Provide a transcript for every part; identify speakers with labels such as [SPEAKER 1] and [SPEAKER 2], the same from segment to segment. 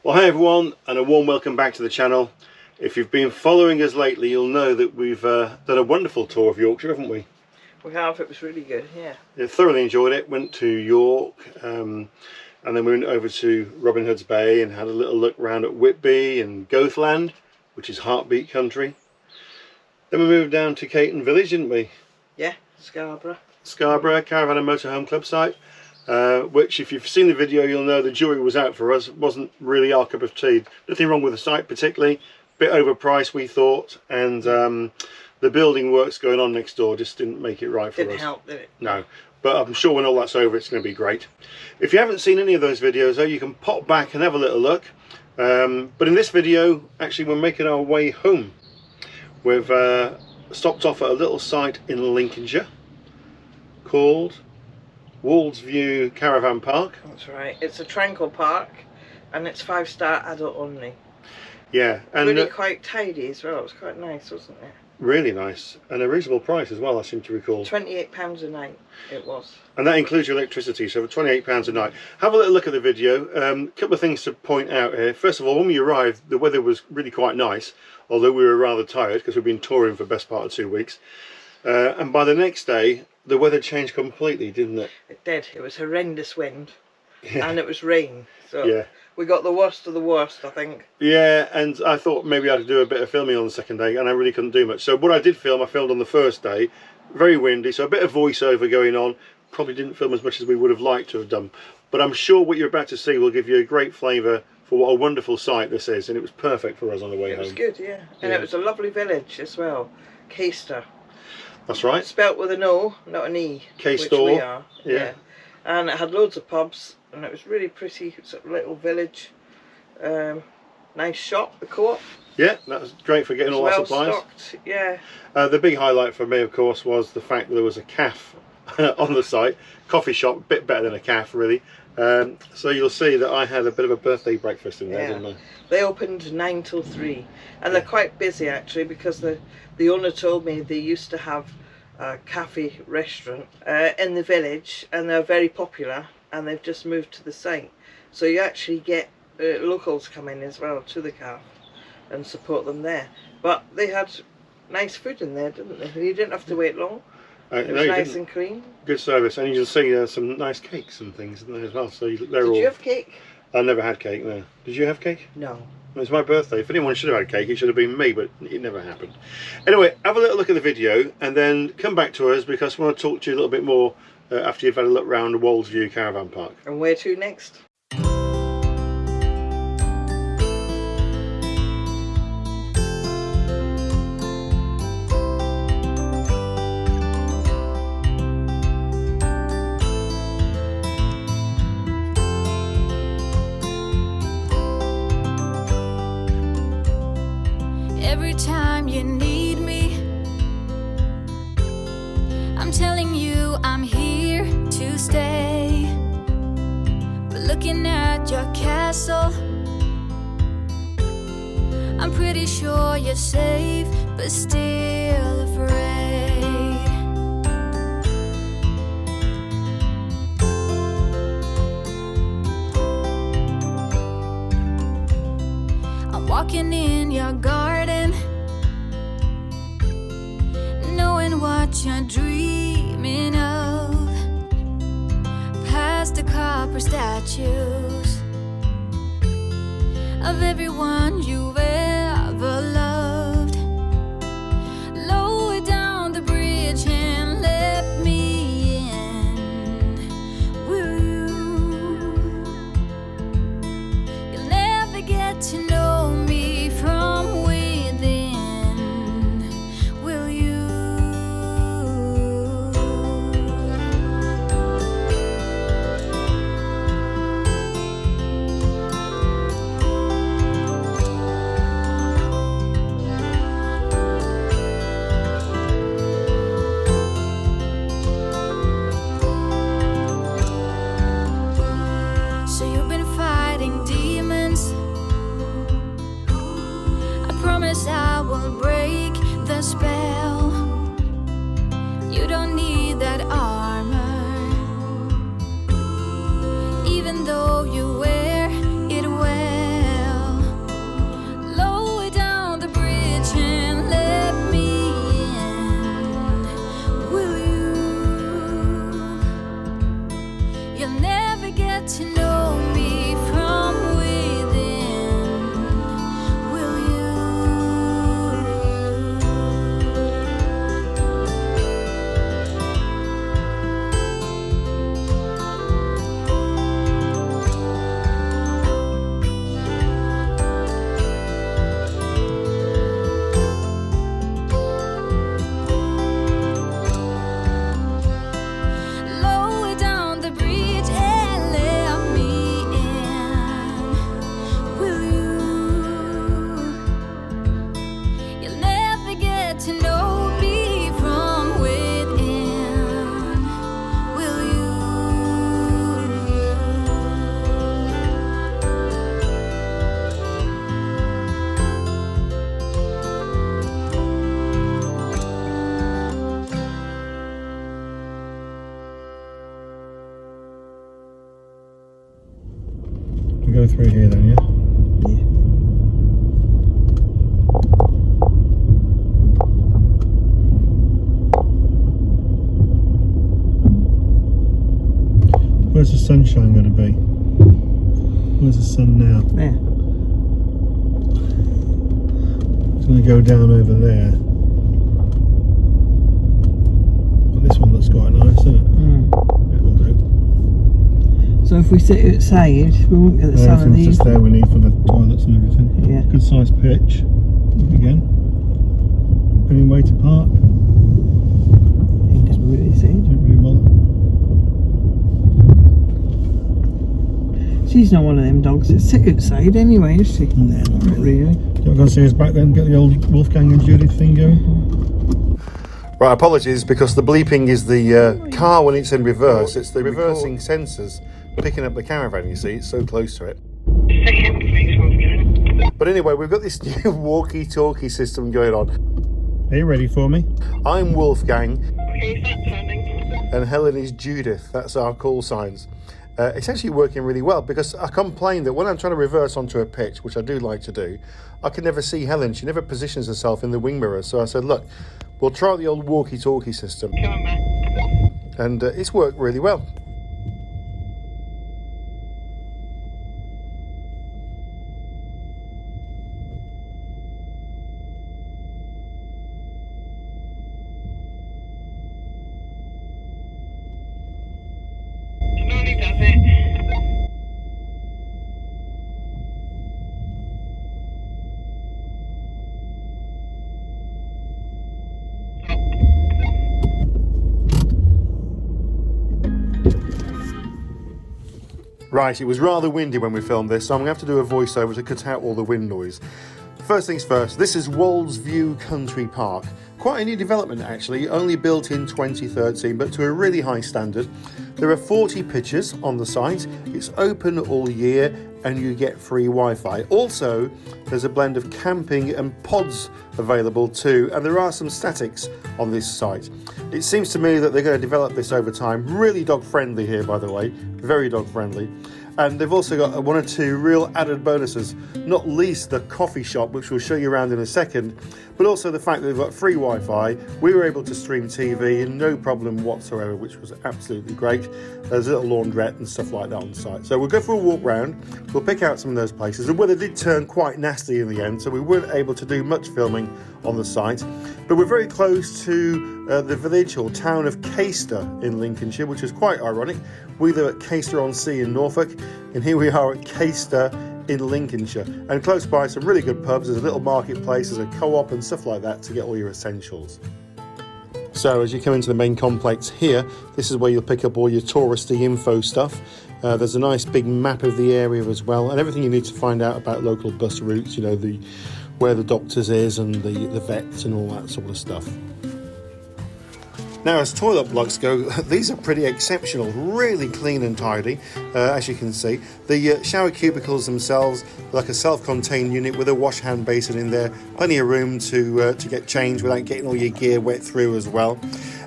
[SPEAKER 1] Well, hi everyone, and a warm welcome back to the channel. If you've been following us lately, you'll know that we've done a wonderful tour of Yorkshire, haven't we?
[SPEAKER 2] We have. It was really good, yeah.
[SPEAKER 1] Thoroughly enjoyed it. Went to York, and then we went over to Robin Hood's Bay and had a little look round at Whitby and Goathland, which is heartbeat country. Then we moved down to Caton Village, didn't we?
[SPEAKER 2] Yeah, Scarborough.
[SPEAKER 1] Scarborough, Caravan and Motorhome club site. Which, if you've seen the video, you'll know the jury was out for us. It wasn't really our cup of tea. Nothing wrong with the site particularly. Bit overpriced, we thought, and the building works going on next door just didn't make it right for us.
[SPEAKER 2] Didn't help, did it?
[SPEAKER 1] No, but I'm sure when all that's over, it's going to be great. If you haven't seen any of those videos, though, you can pop back and have a little look. But in this video, actually, we're making our way home. We've stopped off at a little site in Lincolnshire called Wolds View Caravan Park.
[SPEAKER 2] That's right. It's a Tranquil Park, and it's 5-star adult only.
[SPEAKER 1] Yeah, and
[SPEAKER 2] really quite tidy as well. It was quite nice, wasn't it?
[SPEAKER 1] Really nice, and a reasonable price as well, I seem to recall.
[SPEAKER 2] £28 a night it was.
[SPEAKER 1] And that includes your electricity, so for £28 a night. Have a little look at the video. A couple of things to point out here. First of all, when we arrived, the weather was really quite nice, although we were rather tired because we've been touring for the best part of 2 weeks. And by the next day, the weather changed completely, didn't it?
[SPEAKER 2] It did. It was horrendous wind,
[SPEAKER 1] yeah.
[SPEAKER 2] And it was rain. So
[SPEAKER 1] yeah.
[SPEAKER 2] We got the worst of the worst, I think.
[SPEAKER 1] Yeah, and I thought maybe I'd do a bit of filming on the second day, and I really couldn't do much. So what I did film, I filmed on the first day. Very windy, so a bit of voiceover going on. Probably didn't film as much as we would have liked to have done. But I'm sure what you're about to see will give you a great flavour for what a wonderful site this is, and it was perfect for us on the way home.
[SPEAKER 2] It was good, yeah. And it was a lovely village as well. Caister.
[SPEAKER 1] That's right.
[SPEAKER 2] Spelt with an O, not an E.
[SPEAKER 1] Caister.
[SPEAKER 2] Which we are.
[SPEAKER 1] Yeah.
[SPEAKER 2] And it had loads of pubs, and it was really pretty. It's a little village. Nice shop, the Co-op.
[SPEAKER 1] Yeah, that was great for getting all our supplies.
[SPEAKER 2] Well stocked, yeah.
[SPEAKER 1] The big highlight for me, of course, was the fact that there was a cafe on the site. Coffee shop, a bit better than a cafe, really. So you'll see that I had a bit of a birthday breakfast in there, didn't I? They
[SPEAKER 2] opened 9 till 3, and they're quite busy actually, because the owner told me they used to have a cafe restaurant in the village, and they're very popular, and they've just moved to the site. So you actually get locals come in as well to the cafe and support them there. But they had nice food in there, didn't they? You didn't have to wait long. It was nice and clean.
[SPEAKER 1] Good service, and you'll see some nice cakes and things in there as well. So
[SPEAKER 2] Did you have cake?
[SPEAKER 1] I never had cake, no. Did you have cake?
[SPEAKER 2] No.
[SPEAKER 1] It was my birthday. If anyone should have had cake, it should have been me, but it never happened. Anyway, have a little look at the video and then come back to us, because I want to talk to you a little bit more after you've had a look around the Wolds View Caravan Park.
[SPEAKER 2] And where to next?
[SPEAKER 3] Every time you need me, I'm telling you I'm here to stay. But looking at your castle, I'm pretty sure you're safe, but still afraid. I'm walking in your garden, knowing what you're dreaming of, past the copper statues of everyone you've ever loved. Lower down the bridge and let me in, will you? You'll never get to know me from within, will you?
[SPEAKER 1] go through here then, yeah? Where's the sunshine going to be? Where's the sun now?
[SPEAKER 2] There.
[SPEAKER 1] It's going to go down over there. Well, this one looks quite nice, isn't it? It'll do.
[SPEAKER 2] So if we sit outside, we won't get the sun of
[SPEAKER 1] Everything's
[SPEAKER 2] these.
[SPEAKER 1] just there we need for the toilets and everything.
[SPEAKER 2] Yeah.
[SPEAKER 1] Good sized pitch. Again. Any way to park?
[SPEAKER 2] It doesn't really see.
[SPEAKER 1] Don't really bother.
[SPEAKER 2] She's not one of them dogs that sit outside anyway, is she?
[SPEAKER 1] No, not
[SPEAKER 2] Really?
[SPEAKER 1] You're going to see us back then, get the old Wolfgang and Judith thing going? Right, apologies, because the bleeping is the car when it's in reverse. It's the reversing sensors picking up the caravan, you see, it's so close to it. But anyway, we've got this new walkie-talkie system going on. Are you ready for me? I'm Wolfgang. And Helen is Judith. That's our call signs. It's actually working really well, because I complained that when I'm trying to reverse onto a pitch, which I do like to do, I can never see Helen. She never positions herself in the wing mirror. So I said, look, we'll try the old walkie-talkie system. And it's worked really well. Right, it was rather windy when we filmed this, so I'm going to have to do a voiceover to cut out all the wind noise. First things first, this is Wolds View Country Park. Quite a new development actually, only built in 2013, but to a really high standard. There are 40 pitches on the site, it's open all year, and you get free Wi-Fi. Also, there's a blend of camping and pods available too, and there are some statics on this site. It seems to me that they're going to develop this over time. Really dog friendly here, by the way, very dog friendly. And they've also got one or two real added bonuses, not least the coffee shop, which we'll show you around in a second, but also the fact that they've got free Wi-Fi. We were able to stream TV and no problem whatsoever, which was absolutely great. There's a little laundrette and stuff like that on the site. So we'll go for a walk round, we'll pick out some of those places. The weather did turn quite nasty in the end, so we weren't able to do much filming on the site, but we're very close to the village or town of Caister in Lincolnshire, which is quite ironic. We live at Caister-on-Sea in Norfolk, and here we are at Caister in Lincolnshire. And close by some really good pubs, there's a little marketplace, there's a co-op and stuff like that to get all your essentials. So as you come into the main complex here, this is where you'll pick up all your touristy info stuff. There's a nice big map of the area as well, and everything you need to find out about local bus routes, you know, where the doctors is and the vets and all that sort of stuff. Now, as toilet blocks go, these are pretty exceptional, really clean and tidy, as you can see. The shower cubicles themselves, like a self-contained unit with a wash hand basin in there, plenty of room to get changed without getting all your gear wet through as well.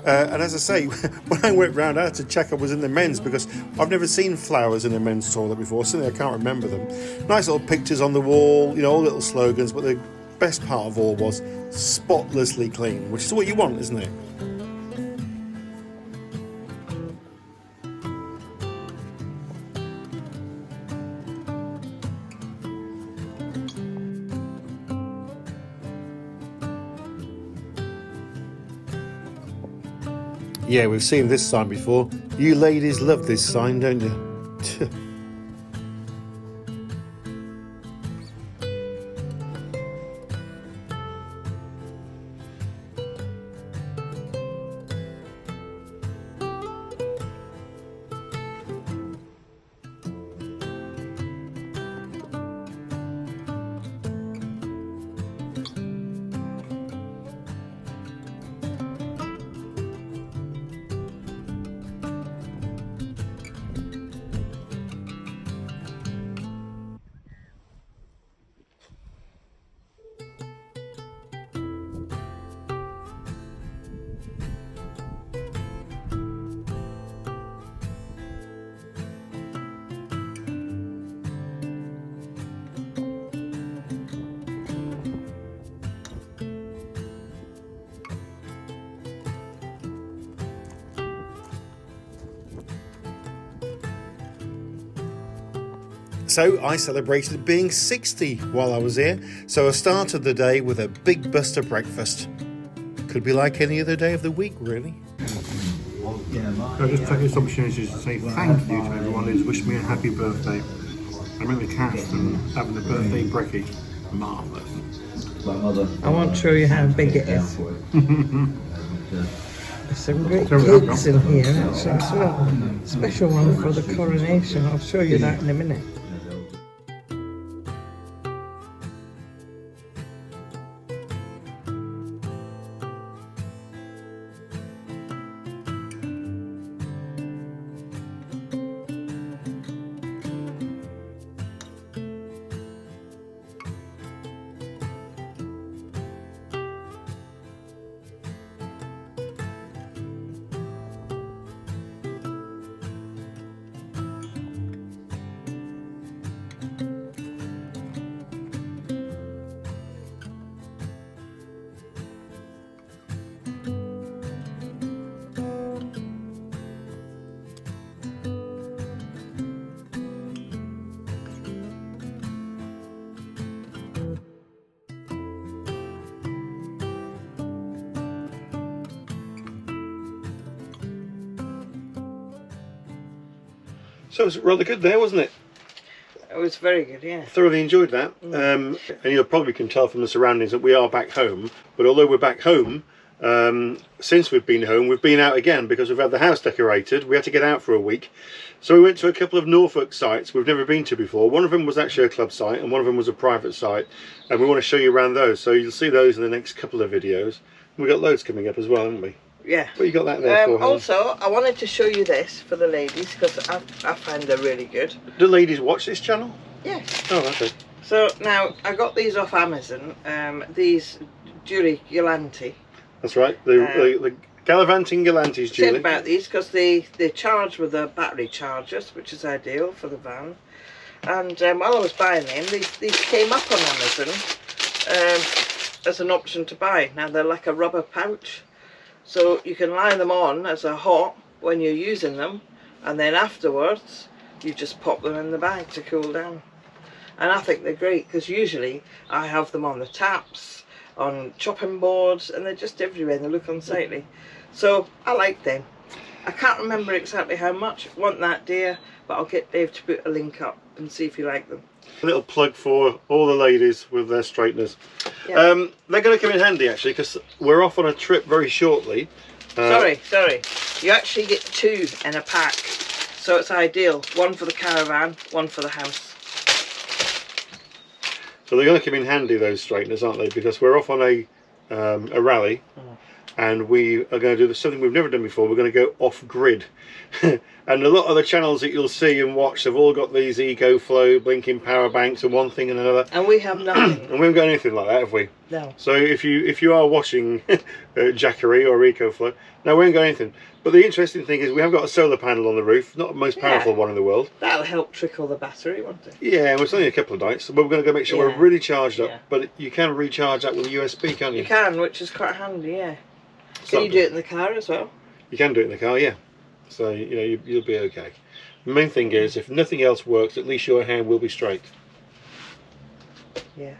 [SPEAKER 1] And as I say, when I went round, I had to check I was in the men's, because I've never seen flowers in a men's toilet before, certainly I can't remember them. Nice little pictures on the wall, you know, all little slogans, but the best part of all was spotlessly clean, which is what you want, isn't it? Yeah, we've seen this sign before. You ladies love this sign, don't you? So I celebrated being 60 while I was here, so I started the day with a big Buster breakfast. Could be like any other day of the week, really. I'll just take this opportunity to say thank you to everyone who's wished me a happy birthday. I remember the cast and having the birthday brekkie. Marvellous.
[SPEAKER 2] I won't show you how big it is. There's some great cakes in here actually as well. Special one for the coronation. I'll show you that in a minute.
[SPEAKER 1] So it was rather good there, wasn't it?
[SPEAKER 2] It was very good, yeah.
[SPEAKER 1] Thoroughly enjoyed that. And you probably can tell from the surroundings that we are back home. But although we're back home, since we've been home, we've been out again because we've had the house decorated. We had to get out for a week. So we went to a couple of Norfolk sites we've never been to before. One of them was actually a club site and one of them was a private site. And we want to show you around those. So you'll see those in the next couple of videos. We've got loads coming up as well, haven't we?
[SPEAKER 2] Yeah.
[SPEAKER 1] What you got that there for, Helen?
[SPEAKER 2] Also, I wanted to show you this for the ladies because I find they're really good.
[SPEAKER 1] Do ladies watch this channel?
[SPEAKER 2] Yeah.
[SPEAKER 1] Oh, okay.
[SPEAKER 2] So now I got these off Amazon. These Aguri Galanti.
[SPEAKER 1] That's right. The gallivanting Galantis,
[SPEAKER 2] Said
[SPEAKER 1] Julie.
[SPEAKER 2] about these because they charge with the battery chargers, which is ideal for the van. And while I was buying them, these came up on Amazon as an option to buy. Now they're like a rubber pouch. So you can lie them on as a hot when you're using them, and then afterwards you just pop them in the bag to cool down. And I think they're great because usually I have them on the taps, on chopping boards, and they're just everywhere. They look unsightly. So I like them. I can't remember exactly how much. Want that, dear? But I'll get Dave to put a link up and see if you like them.
[SPEAKER 1] A little plug for all the ladies with their straighteners.
[SPEAKER 2] Yeah.
[SPEAKER 1] They're going to come in handy actually because we're off on a trip very shortly.
[SPEAKER 2] Sorry. You actually get two in a pack. So it's ideal. One for the caravan, one for the house.
[SPEAKER 1] So they're going to come in handy, those straighteners, aren't they? Because we're off on a rally. And we are going to do something we've never done before. We're going to go off-grid. And a lot of the channels that you'll see and watch have all got these EcoFlow, blinking power banks and one thing and another.
[SPEAKER 2] And we have nothing.
[SPEAKER 1] And we haven't got anything like that, have we?
[SPEAKER 2] No.
[SPEAKER 1] So if you are watching Aguri or EcoFlow, no, we haven't got anything. But the interesting thing is we have got a solar panel on the roof, not the most powerful one in the world.
[SPEAKER 2] That'll help trickle the battery, won't it?
[SPEAKER 1] Yeah, it's only a couple of nights, but we're going to go make sure we're really charged up.
[SPEAKER 2] Yeah.
[SPEAKER 1] But you can recharge that with a USB, can't you?
[SPEAKER 2] You can, which is quite handy, yeah. Can you do it in the car as well?
[SPEAKER 1] You can do it in the car, yeah. So, you know, you'll be okay. The main thing is, if nothing else works, at least your hand will be straight.
[SPEAKER 2] Yeah.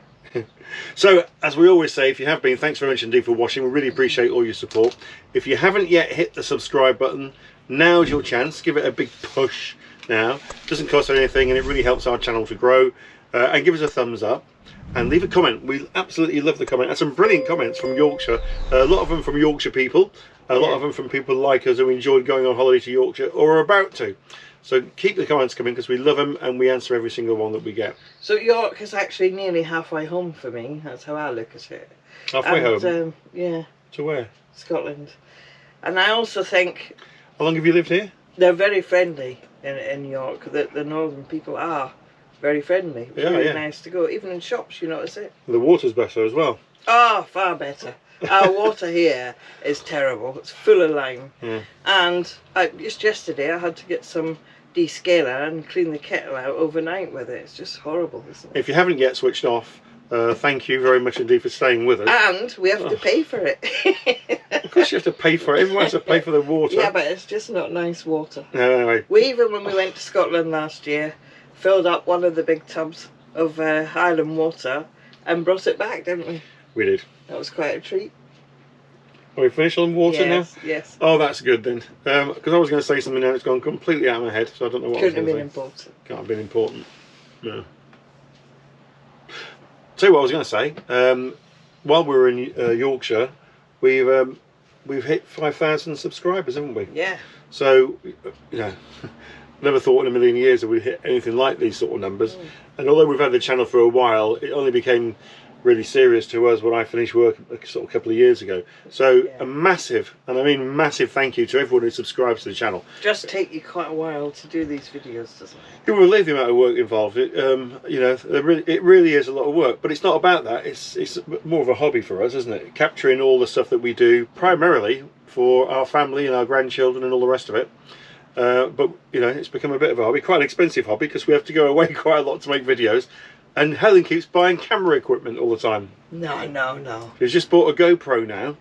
[SPEAKER 1] So, as we always say, if you have been, thanks very much indeed for watching. We really appreciate all your support. If you haven't yet hit the subscribe button, now's your chance. Give it a big push now. It doesn't cost anything and it really helps our channel to grow. And give us a thumbs up. And leave a comment. We absolutely love the comment. And some brilliant comments from Yorkshire. A lot of them from Yorkshire people. A lot of them from people like us who enjoyed going on holiday to Yorkshire or are about to. So keep the comments coming because we love them and we answer every single one that we get.
[SPEAKER 2] So York is actually nearly halfway home for me. That's how I look at it.
[SPEAKER 1] Halfway home?
[SPEAKER 2] Yeah.
[SPEAKER 1] To where?
[SPEAKER 2] Scotland. And I also think...
[SPEAKER 1] How long have you lived here?
[SPEAKER 2] They're very friendly in York. The northern people are very friendly. It's really nice to go. Even in shops, you notice it.
[SPEAKER 1] The water's better as well.
[SPEAKER 2] Oh, far better. Our water here is terrible. It's full of lime.
[SPEAKER 1] Yeah.
[SPEAKER 2] And just yesterday I had to get some descaler and clean the kettle out overnight with it. It's just horrible, isn't it?
[SPEAKER 1] If you haven't yet switched off, thank you very much indeed for staying with us.
[SPEAKER 2] And we have to pay for it.
[SPEAKER 1] Of course you have to pay for it. Everyone has to pay for the water.
[SPEAKER 2] Yeah, but it's just not nice water.
[SPEAKER 1] No, anyway.
[SPEAKER 2] Even when we went to Scotland last year, filled up one of the big tubs of Highland water and brought it back, didn't we?
[SPEAKER 1] We did.
[SPEAKER 2] That was quite a treat.
[SPEAKER 1] Are we finished on water now?
[SPEAKER 2] Yes.
[SPEAKER 1] Oh, that's good then. Because I was going to say something now, it's gone completely out of my head, so I don't know what
[SPEAKER 2] Couldn't
[SPEAKER 1] I
[SPEAKER 2] have
[SPEAKER 1] was
[SPEAKER 2] been
[SPEAKER 1] going to say.
[SPEAKER 2] important.
[SPEAKER 1] Can't have been important. No. Tell you what I was going to say. While we were in Yorkshire, we've hit 5,000 subscribers, haven't we?
[SPEAKER 2] Yeah.
[SPEAKER 1] So, you know, never thought in a million years that we'd hit anything like these sort of numbers. And although we've had the channel for a while, it only became really serious to us when I finished work a sort of couple of years ago. So a massive, and I mean massive, thank you to everyone who subscribes to the channel.
[SPEAKER 2] Just take you quite a while to do these videos, doesn't it?
[SPEAKER 1] You will believe the amount of work involved. You know, it really is a lot of work, but it's not about that. It's more of a hobby for us, isn't it? Capturing all the stuff that we do, primarily for our family and our grandchildren and all the rest of it. But you know, it's become a bit of a hobby, quite an expensive hobby, because we have to go away quite a lot to make videos. And Helen keeps buying camera equipment all the time.
[SPEAKER 2] No.
[SPEAKER 1] She's just bought a GoPro now.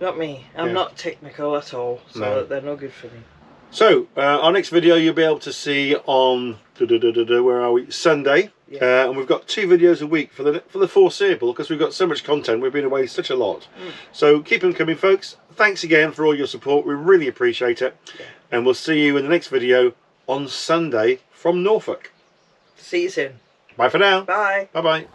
[SPEAKER 2] Not me. I'm not technical at all, so they're no good for me.
[SPEAKER 1] So, our next video you'll be able to see on, where are we? Sunday. Yeah. And we've got 2 videos a week for the foreseeable, because we've got so much content. We've been away such a lot. So keep them coming, folks. Thanks again for all your support. We really appreciate it. Yeah. And we'll see you in the next video on Sunday from Norfolk.
[SPEAKER 2] See you soon.
[SPEAKER 1] Bye for now.
[SPEAKER 2] Bye.
[SPEAKER 1] Bye-bye.